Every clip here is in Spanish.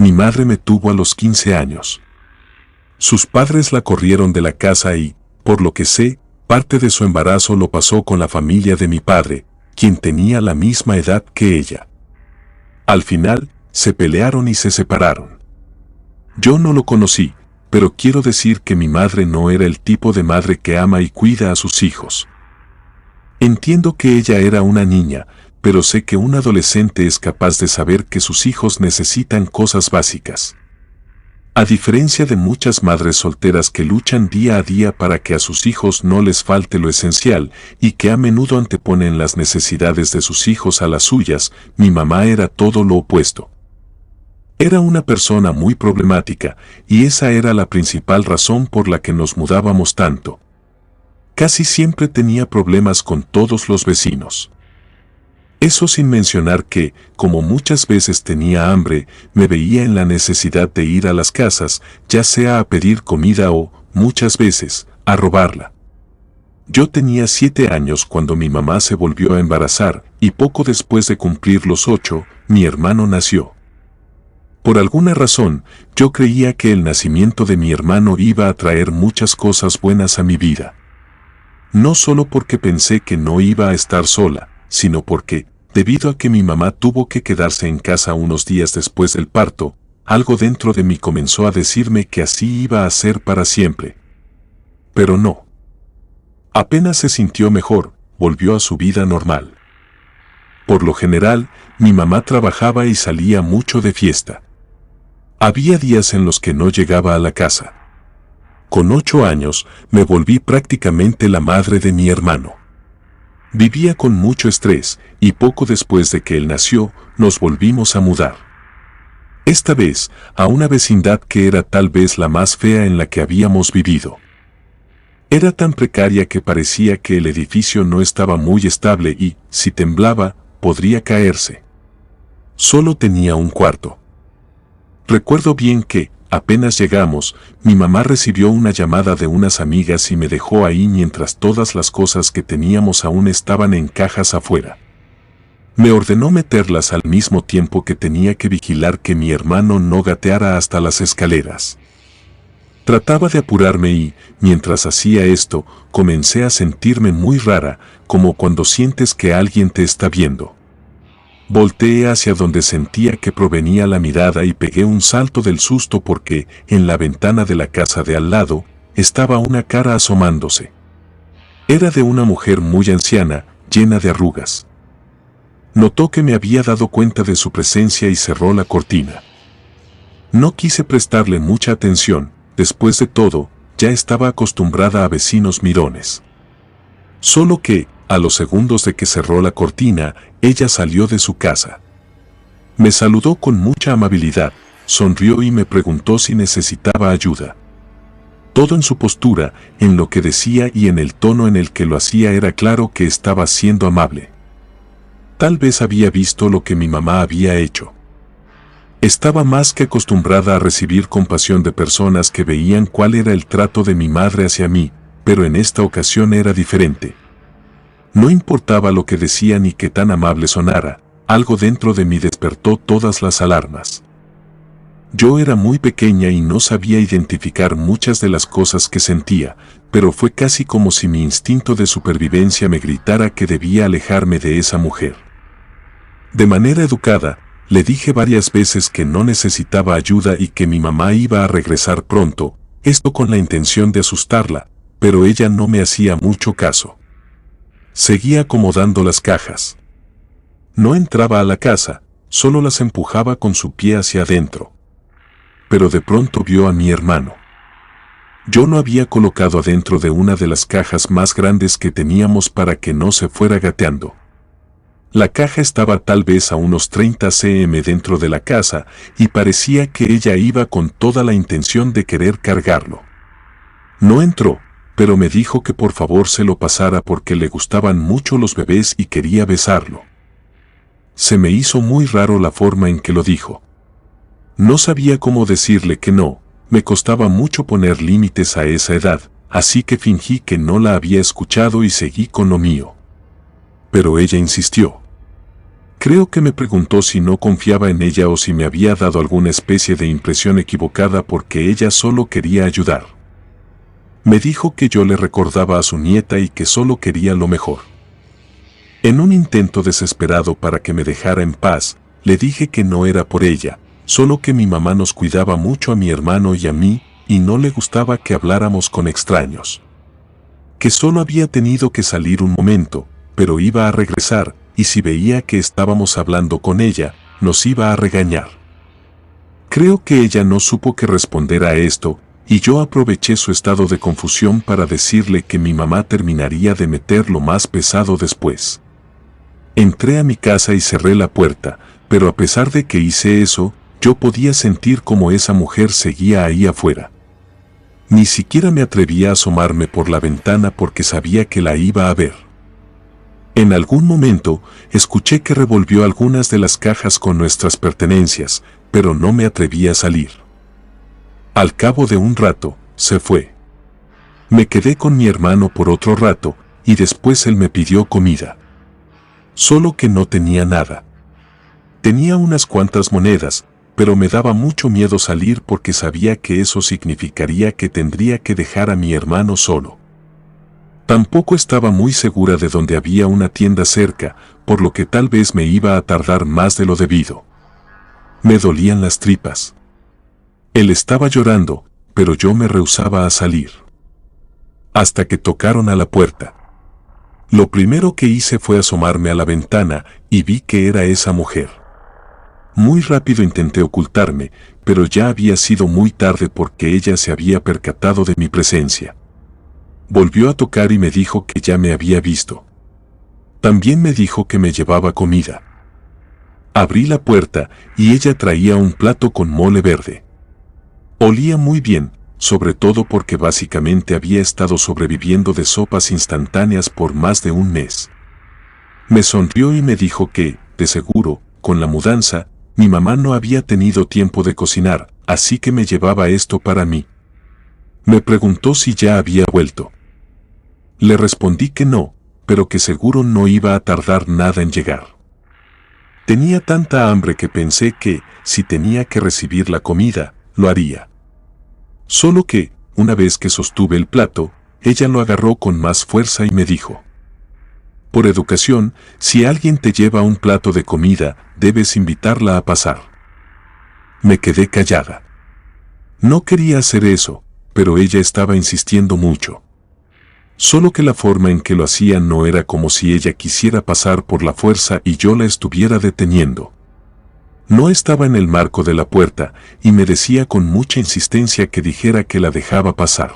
mi madre me tuvo a los 15 años. Sus padres la corrieron de la casa y, por lo que sé, parte de su embarazo lo pasó con la familia de mi padre, quien tenía la misma edad que ella. Al final, se pelearon y se separaron. Yo no lo conocí, pero quiero decir que mi madre no era el tipo de madre que ama y cuida a sus hijos. Entiendo que ella era una niña, pero sé que un adolescente es capaz de saber que sus hijos necesitan cosas básicas. A diferencia de muchas madres solteras que luchan día a día para que a sus hijos no les falte lo esencial y que a menudo anteponen las necesidades de sus hijos a las suyas, mi mamá era todo lo opuesto. Era una persona muy problemática, y esa era la principal razón por la que nos mudábamos tanto. Casi siempre tenía problemas con todos los vecinos. Eso sin mencionar que, como muchas veces tenía hambre, me veía en la necesidad de ir a las casas, ya sea a pedir comida o, muchas veces, a robarla. Yo tenía 7 años cuando mi mamá se volvió a embarazar, y poco después de cumplir los 8, mi hermano nació. Por alguna razón, yo creía que el nacimiento de mi hermano iba a traer muchas cosas buenas a mi vida. No solo porque pensé que no iba a estar sola, sino porque, debido a que mi mamá tuvo que quedarse en casa unos días después del parto, algo dentro de mí comenzó a decirme que así iba a ser para siempre. Pero no. Apenas se sintió mejor, volvió a su vida normal. Por lo general, mi mamá trabajaba y salía mucho de fiesta. Había días en los que no llegaba a la casa. Con 8 años, me volví prácticamente la madre de mi hermano. Vivía con mucho estrés, y poco después de que él nació, nos volvimos a mudar. Esta vez, a una vecindad que era tal vez la más fea en la que habíamos vivido. Era tan precaria que parecía que el edificio no estaba muy estable y, si temblaba, podría caerse. Solo tenía un cuarto. Recuerdo bien que, apenas llegamos, mi mamá recibió una llamada de unas amigas y me dejó ahí mientras todas las cosas que teníamos aún estaban en cajas afuera. Me ordenó meterlas al mismo tiempo que tenía que vigilar que mi hermano no gateara hasta las escaleras. Trataba de apurarme y, mientras hacía esto, comencé a sentirme muy rara, como cuando sientes que alguien te está viendo. Volteé hacia donde sentía que provenía la mirada y pegué un salto del susto porque, en la ventana de la casa de al lado, estaba una cara asomándose. Era de una mujer muy anciana, llena de arrugas. Notó que me había dado cuenta de su presencia y cerró la cortina. No quise prestarle mucha atención, después de todo, ya estaba acostumbrada a vecinos mirones. Solo que, a los segundos de que cerró la cortina, ella salió de su casa. Me saludó con mucha amabilidad, sonrió y me preguntó si necesitaba ayuda. Todo en su postura, en lo que decía y en el tono en el que lo hacía era claro que estaba siendo amable. Tal vez había visto lo que mi mamá había hecho. Estaba más que acostumbrada a recibir compasión de personas que veían cuál era el trato de mi madre hacia mí, pero en esta ocasión era diferente. No importaba lo que decía ni qué tan amable sonara, algo dentro de mí despertó todas las alarmas. Yo era muy pequeña y no sabía identificar muchas de las cosas que sentía, pero fue casi como si mi instinto de supervivencia me gritara que debía alejarme de esa mujer. De manera educada, le dije varias veces que no necesitaba ayuda y que mi mamá iba a regresar pronto, esto con la intención de asustarla, pero ella no me hacía mucho caso. Seguía acomodando las cajas. No entraba a la casa, solo las empujaba con su pie hacia adentro. Pero de pronto vio a mi hermano. Yo lo había colocado adentro de una de las cajas más grandes que teníamos para que no se fuera gateando. La caja estaba tal vez a unos 30 cm dentro de la casa y parecía que ella iba con toda la intención de querer cargarlo. No entró, pero me dijo que por favor se lo pasara porque le gustaban mucho los bebés y quería besarlo. Se me hizo muy raro la forma en que lo dijo. No sabía cómo decirle que no, me costaba mucho poner límites a esa edad, así que fingí que no la había escuchado y seguí con lo mío. Pero ella insistió. Creo que me preguntó si no confiaba en ella o si me había dado alguna especie de impresión equivocada porque ella solo quería ayudar. Me dijo que yo le recordaba a su nieta y que solo quería lo mejor. En un intento desesperado para que me dejara en paz, le dije que no era por ella, solo que mi mamá nos cuidaba mucho a mi hermano y a mí, y no le gustaba que habláramos con extraños. Que solo había tenido que salir un momento, pero iba a regresar, y si veía que estábamos hablando con ella, nos iba a regañar. Creo que ella no supo qué responder a esto, y yo aproveché su estado de confusión para decirle que mi mamá terminaría de meter lo más pesado después. Entré a mi casa y cerré la puerta, pero a pesar de que hice eso, yo podía sentir cómo esa mujer seguía ahí afuera. Ni siquiera me atrevía a asomarme por la ventana porque sabía que la iba a ver. En algún momento, escuché que revolvió algunas de las cajas con nuestras pertenencias, pero no me atreví a salir. Al cabo de un rato, se fue. Me quedé con mi hermano por otro rato, y después él me pidió comida. Solo que no tenía nada. Tenía unas cuantas monedas, pero me daba mucho miedo salir porque sabía que eso significaría que tendría que dejar a mi hermano solo. Tampoco estaba muy segura de dónde había una tienda cerca, por lo que tal vez me iba a tardar más de lo debido. Me dolían las tripas. Él estaba llorando, pero yo me rehusaba a salir. Hasta que tocaron a la puerta. Lo primero que hice fue asomarme a la ventana y vi que era esa mujer. Muy rápido intenté ocultarme, pero ya había sido muy tarde porque ella se había percatado de mi presencia. Volvió a tocar y me dijo que ya me había visto. También me dijo que me llevaba comida. Abrí la puerta y ella traía un plato con mole verde. Olía muy bien, sobre todo porque básicamente había estado sobreviviendo de sopas instantáneas por más de un mes. Me sonrió y me dijo que, de seguro, con la mudanza, mi mamá no había tenido tiempo de cocinar, así que me llevaba esto para mí. Me preguntó si ya había vuelto. Le respondí que no, pero que seguro no iba a tardar nada en llegar. Tenía tanta hambre que pensé que, si tenía que recibir la comida, lo haría. Solo que, una vez que sostuve el plato, ella lo agarró con más fuerza y me dijo: por educación, si alguien te lleva un plato de comida, debes invitarla a pasar. Me quedé callada. No quería hacer eso, pero ella estaba insistiendo mucho. Solo que la forma en que lo hacía no era como si ella quisiera pasar por la fuerza y yo la estuviera deteniendo. No estaba en el marco de la puerta y me decía con mucha insistencia que dijera que la dejaba pasar.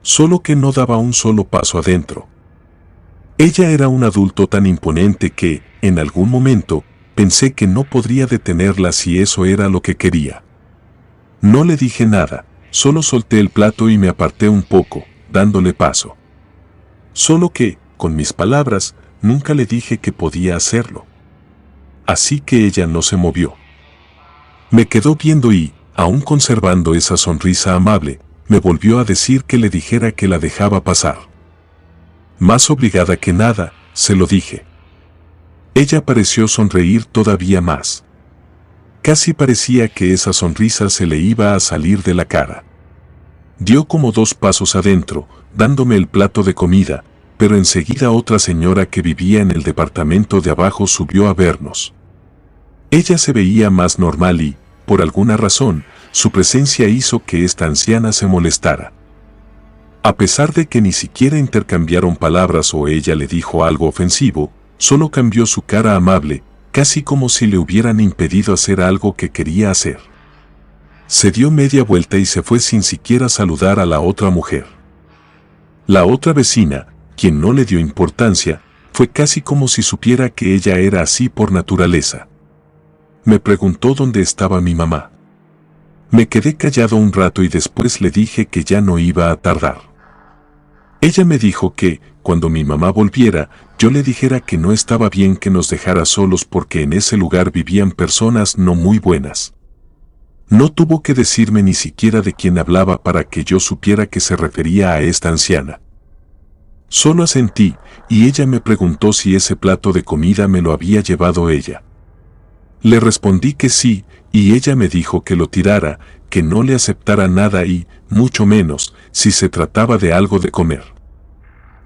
Solo que no daba un solo paso adentro. Ella era un adulto tan imponente que, en algún momento, pensé que no podría detenerla si eso era lo que quería. No le dije nada, solo solté el plato y me aparté un poco, dándole paso. Solo que, con mis palabras, nunca le dije que podía hacerlo. Así que ella no se movió. Me quedó viendo y, aún conservando esa sonrisa amable, me volvió a decir que le dijera que la dejaba pasar. Más obligada que nada, se lo dije. Ella pareció sonreír todavía más. Casi parecía que esa sonrisa se le iba a salir de la cara. Dio como 2 pasos adentro, dándome el plato de comida, pero enseguida otra señora que vivía en el departamento de abajo subió a vernos. Ella se veía más normal y, por alguna razón, su presencia hizo que esta anciana se molestara. A pesar de que ni siquiera intercambiaron palabras o ella le dijo algo ofensivo, solo cambió su cara amable, casi como si le hubieran impedido hacer algo que quería hacer. Se dio media vuelta y se fue sin siquiera saludar a la otra mujer. La otra vecina, quien no le dio importancia, fue casi como si supiera que ella era así por naturaleza. Me preguntó dónde estaba mi mamá. Me quedé callado un rato y después le dije que ya no iba a tardar. Ella me dijo que, cuando mi mamá volviera, yo le dijera que no estaba bien que nos dejara solos porque en ese lugar vivían personas no muy buenas. No tuvo que decirme ni siquiera de quién hablaba para que yo supiera que se refería a esta anciana. Solo asentí, y ella me preguntó si ese plato de comida me lo había llevado ella. Le respondí que sí, y ella me dijo que lo tirara, que no le aceptara nada y, mucho menos, si se trataba de algo de comer.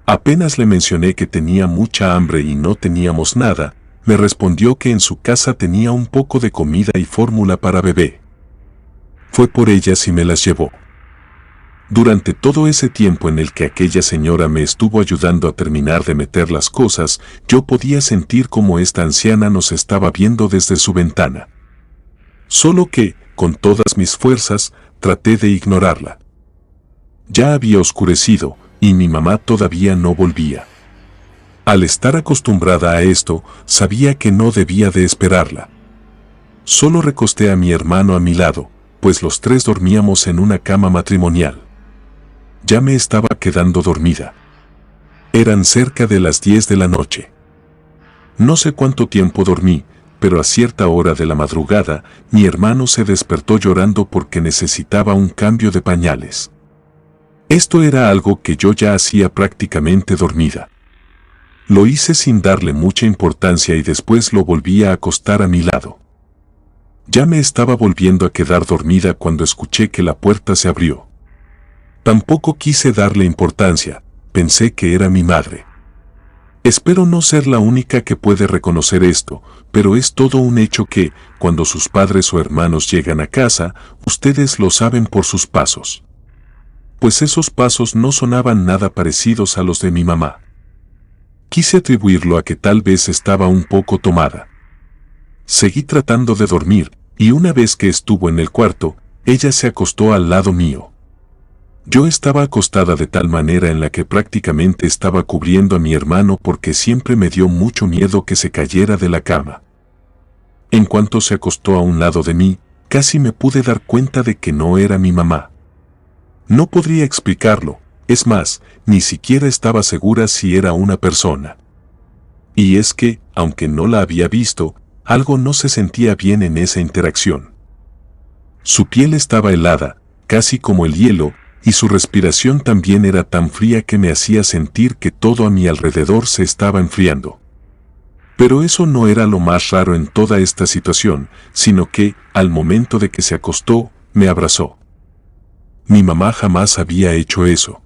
Apenas le mencioné que tenía mucha hambre y no teníamos nada, me respondió que en su casa tenía un poco de comida y fórmula para bebé. Fue por ellas y me las llevó. Durante todo ese tiempo en el que aquella señora me estuvo ayudando a terminar de meter las cosas, yo podía sentir cómo esta anciana nos estaba viendo desde su ventana. Solo que, con todas mis fuerzas, traté de ignorarla. Ya había oscurecido, y mi mamá todavía no volvía. Al estar acostumbrada a esto, sabía que no debía de esperarla. Solo recosté a mi hermano a mi lado, pues los tres dormíamos en una cama matrimonial. Ya me estaba quedando dormida. Eran cerca de las 10 de la noche. No sé cuánto tiempo dormí, pero a cierta hora de la madrugada, mi hermano se despertó llorando porque necesitaba un cambio de pañales. Esto era algo que yo ya hacía prácticamente dormida. Lo hice sin darle mucha importancia y después lo volví a acostar a mi lado. Ya me estaba volviendo a quedar dormida cuando escuché que la puerta se abrió. Tampoco quise darle importancia, pensé que era mi madre. Espero no ser la única que puede reconocer esto, pero es todo un hecho que, cuando sus padres o hermanos llegan a casa, ustedes lo saben por sus pasos. Pues esos pasos no sonaban nada parecidos a los de mi mamá. Quise atribuirlo a que tal vez estaba un poco tomada. Seguí tratando de dormir, y una vez que estuvo en el cuarto, ella se acostó al lado mío. Yo estaba acostada de tal manera en la que prácticamente estaba cubriendo a mi hermano porque siempre me dio mucho miedo que se cayera de la cama. En cuanto se acostó a un lado de mí, casi me pude dar cuenta de que no era mi mamá. No podría explicarlo, es más, ni siquiera estaba segura si era una persona. Y es que, aunque no la había visto, algo no se sentía bien en esa interacción. Su piel estaba helada, casi como el hielo, y su respiración también era tan fría que me hacía sentir que todo a mi alrededor se estaba enfriando. Pero eso no era lo más raro en toda esta situación, sino que, al momento de que se acostó, me abrazó. Mi mamá jamás había hecho eso.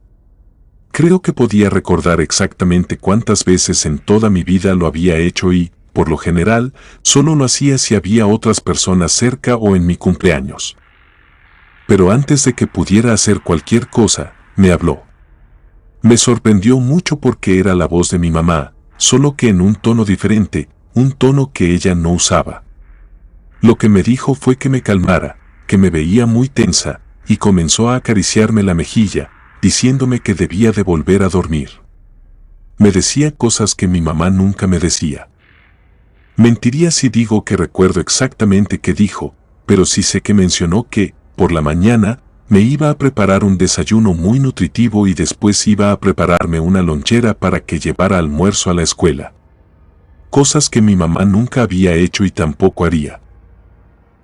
Creo que podía recordar exactamente cuántas veces en toda mi vida lo había hecho y, por lo general, solo lo hacía si había otras personas cerca o en mi cumpleaños. Pero antes de que pudiera hacer cualquier cosa, me habló. Me sorprendió mucho porque era la voz de mi mamá, solo que en un tono diferente, un tono que ella no usaba. Lo que me dijo fue que me calmara, que me veía muy tensa, y comenzó a acariciarme la mejilla, diciéndome que debía de volver a dormir. Me decía cosas que mi mamá nunca me decía. Mentiría si digo que recuerdo exactamente qué dijo, pero sí sé que mencionó que, por la mañana, me iba a preparar un desayuno muy nutritivo y después iba a prepararme una lonchera para que llevara almuerzo a la escuela. Cosas que mi mamá nunca había hecho y tampoco haría.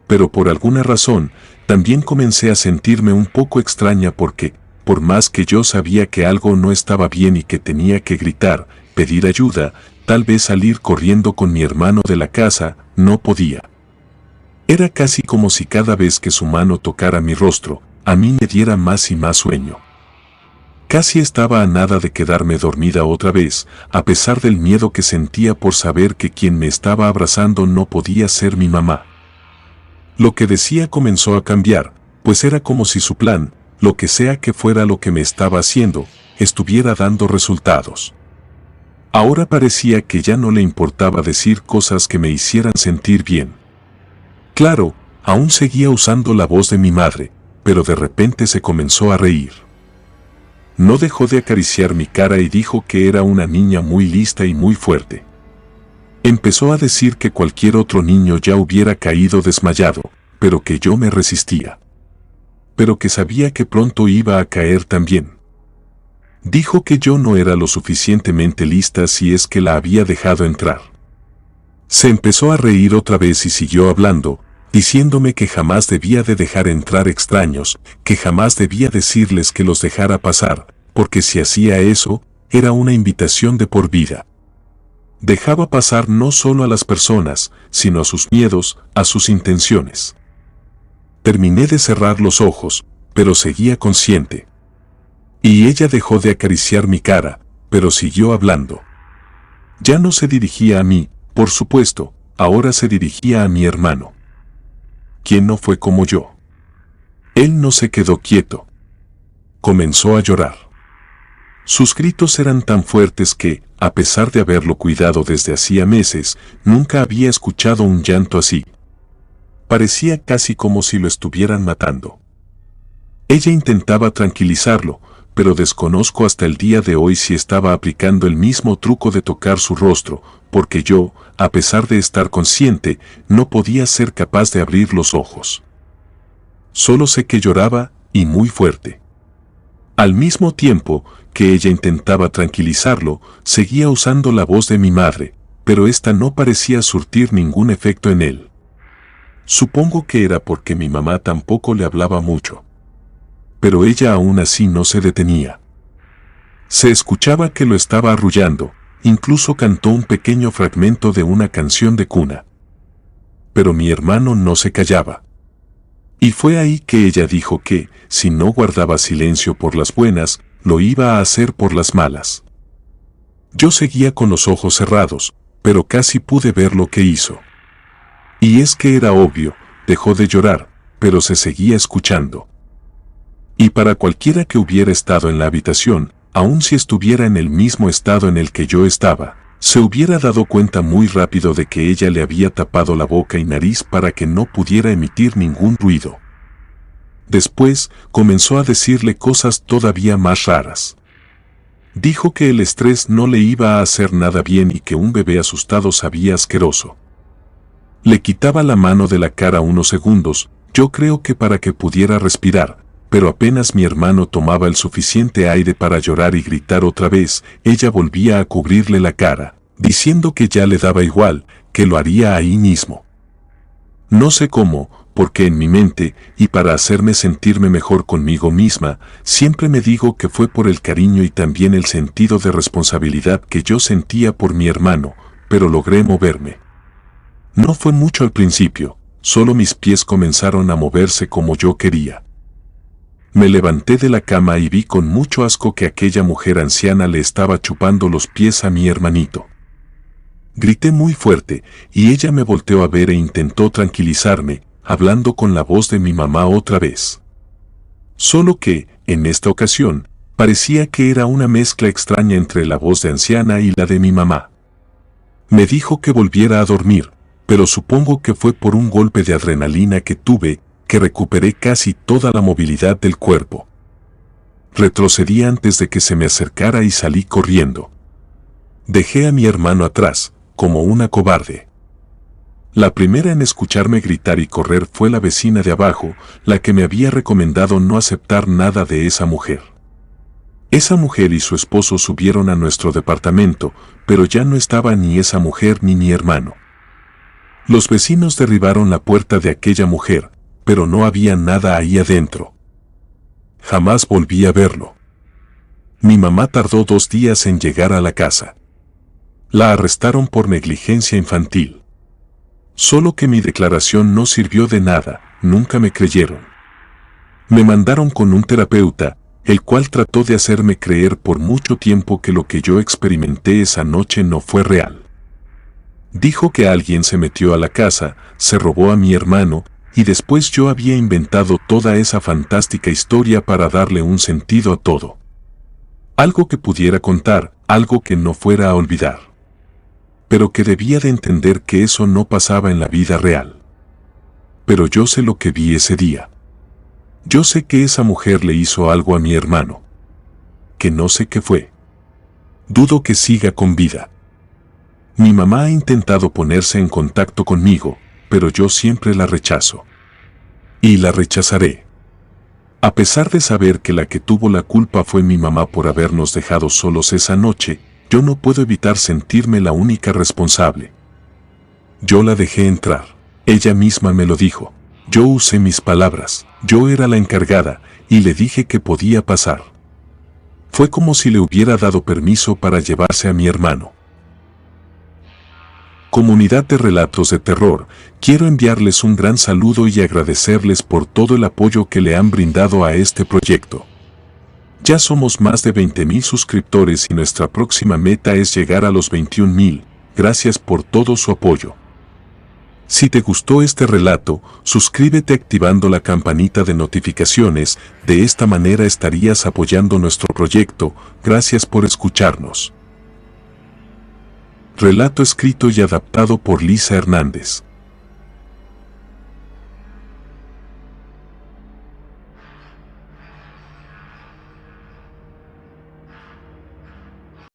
Pero por alguna razón, también comencé a sentirme un poco extraña porque, por más que yo sabía que algo no estaba bien y que tenía que gritar, pedir ayuda, tal vez salir corriendo con mi hermano de la casa, no podía. Era casi como si cada vez que su mano tocara mi rostro, a mí me diera más y más sueño. Casi estaba a nada de quedarme dormida otra vez, a pesar del miedo que sentía por saber que quien me estaba abrazando no podía ser mi mamá. Lo que decía comenzó a cambiar, pues era como si su plan, lo que sea que fuera lo que me estaba haciendo, estuviera dando resultados. Ahora parecía que ya no le importaba decir cosas que me hicieran sentir bien. Claro, aún seguía usando la voz de mi madre, pero de repente se comenzó a reír. No dejó de acariciar mi cara y dijo que era una niña muy lista y muy fuerte. Empezó a decir que cualquier otro niño ya hubiera caído desmayado, pero que yo me resistía. Pero que sabía que pronto iba a caer también. Dijo que yo no era lo suficientemente lista si es que la había dejado entrar. Se empezó a reír otra vez y siguió hablando, diciéndome que jamás debía de dejar entrar extraños, que jamás debía decirles que los dejara pasar, porque si hacía eso, era una invitación de por vida. Dejaba pasar no solo a las personas, sino a sus miedos, a sus intenciones. Terminé de cerrar los ojos, pero seguía consciente. Y ella dejó de acariciar mi cara, pero siguió hablando. Ya no se dirigía a mí, por supuesto, ahora se dirigía a mi hermano. ¿Quién no fue como yo? Él no se quedó quieto. Comenzó a llorar. Sus gritos eran tan fuertes que, a pesar de haberlo cuidado desde hacía meses, nunca había escuchado un llanto así. Parecía casi como si lo estuvieran matando. Ella intentaba tranquilizarlo, pero desconozco hasta el día de hoy si estaba aplicando el mismo truco de tocar su rostro, porque yo, a pesar de estar consciente, no podía ser capaz de abrir los ojos. Solo sé que lloraba, y muy fuerte. Al mismo tiempo que ella intentaba tranquilizarlo, seguía usando la voz de mi madre, pero esta no parecía surtir ningún efecto en él. Supongo que era porque mi mamá tampoco le hablaba mucho. Pero ella aún así no se detenía. Se escuchaba que lo estaba arrullando, incluso cantó un pequeño fragmento de una canción de cuna. Pero mi hermano no se callaba. Y fue ahí que ella dijo que, si no guardaba silencio por las buenas, lo iba a hacer por las malas. Yo seguía con los ojos cerrados, pero casi pude ver lo que hizo. Y es que era obvio, dejó de llorar, pero se seguía escuchando. Y para cualquiera que hubiera estado en la habitación, aun si estuviera en el mismo estado en el que yo estaba, se hubiera dado cuenta muy rápido de que ella le había tapado la boca y nariz para que no pudiera emitir ningún ruido. Después, comenzó a decirle cosas todavía más raras. Dijo que el estrés no le iba a hacer nada bien y que un bebé asustado sabía asqueroso. Le quitaba la mano de la cara unos segundos, yo creo que para que pudiera respirar, pero apenas mi hermano tomaba el suficiente aire para llorar y gritar otra vez, ella volvía a cubrirle la cara, diciendo que ya le daba igual, que lo haría ahí mismo. No sé cómo, porque en mi mente, y para hacerme sentirme mejor conmigo misma, siempre me digo que fue por el cariño y también el sentido de responsabilidad que yo sentía por mi hermano, pero logré moverme. No fue mucho al principio, solo mis pies comenzaron a moverse como yo quería. Me levanté de la cama y vi con mucho asco que aquella mujer anciana le estaba chupando los pies a mi hermanito. Grité muy fuerte, y ella me volteó a ver e intentó tranquilizarme, hablando con la voz de mi mamá otra vez. Solo que, en esta ocasión, parecía que era una mezcla extraña entre la voz de anciana y la de mi mamá. Me dijo que volviera a dormir, pero supongo que fue por un golpe de adrenalina que tuve, que recuperé casi toda la movilidad del cuerpo. Retrocedí antes de que se me acercara y salí corriendo. Dejé a mi hermano atrás, como una cobarde. La primera en escucharme gritar y correr fue la vecina de abajo, la que me había recomendado no aceptar nada de esa mujer. Esa mujer y su esposo subieron a nuestro departamento, pero ya no estaba ni esa mujer ni mi hermano. Los vecinos derribaron la puerta de aquella mujer, pero no había nada ahí adentro. Jamás volví a verlo. Mi mamá tardó 2 días en llegar a la casa. La arrestaron por negligencia infantil. Solo que mi declaración no sirvió de nada, nunca me creyeron. Me mandaron con un terapeuta, el cual trató de hacerme creer por mucho tiempo que lo que yo experimenté esa noche no fue real. Dijo que alguien se metió a la casa, se robó a mi hermano, y después yo había inventado toda esa fantástica historia para darle un sentido a todo. Algo que pudiera contar, algo que no fuera a olvidar. Pero que debía de entender que eso no pasaba en la vida real. Pero yo sé lo que vi ese día. Yo sé que esa mujer le hizo algo a mi hermano. Que no sé qué fue. Dudo que siga con vida. Mi mamá ha intentado ponerse en contacto conmigo, pero yo siempre la rechazo. Y la rechazaré. A pesar de saber que la que tuvo la culpa fue mi mamá por habernos dejado solos esa noche, yo no puedo evitar sentirme la única responsable. Yo la dejé entrar. Ella misma me lo dijo. Yo usé mis palabras. Yo era la encargada, y le dije que podía pasar. Fue como si le hubiera dado permiso para llevarse a mi hermano. Comunidad de relatos de terror, quiero enviarles un gran saludo y agradecerles por todo el apoyo que le han brindado a este proyecto. Ya somos más de 20.000 suscriptores y nuestra próxima meta es llegar a los 21.000. Gracias por todo su apoyo. Si te gustó este relato, suscríbete activando la campanita de notificaciones, de esta manera estarías apoyando nuestro proyecto. Gracias por escucharnos. Relato escrito y adaptado por Lisa Hernández.